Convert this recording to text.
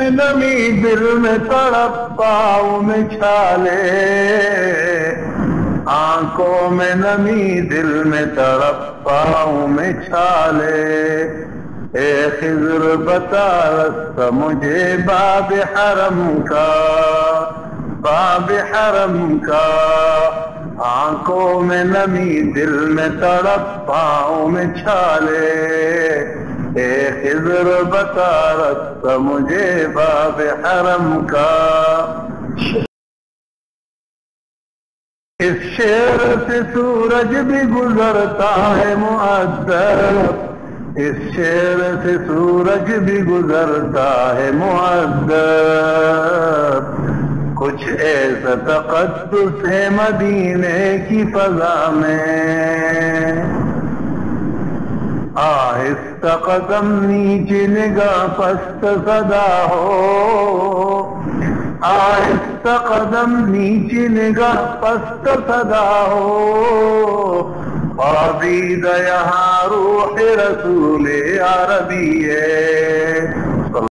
میں نمی دل میں تڑپ پاؤں میں چھالے، آنکھوں میں نمی دل میں تڑپ پاؤں میں چھالے، اے خضر بتا راستہ مجھے باب حرم کا، باب حرم کا، آنکھوں میں نمی دل میں تڑپ پاؤں میں چھالے، اے خضر بتا راستہ مجھے باب حرم کا۔ اس شعر سے سورج بھی گزرتا ہے مؤدب، اس شعر سے سورج بھی گزرتا ہے مؤدب، کچھ ایسا تقدس ہے مدینے کی فضا میں، آہستہ قدم نیچے نگاہ پست صدا ہو، آہستہ قدم نیچے نگاہ پست صدا ہو، عابید یہاں روح رسول عربی ہے،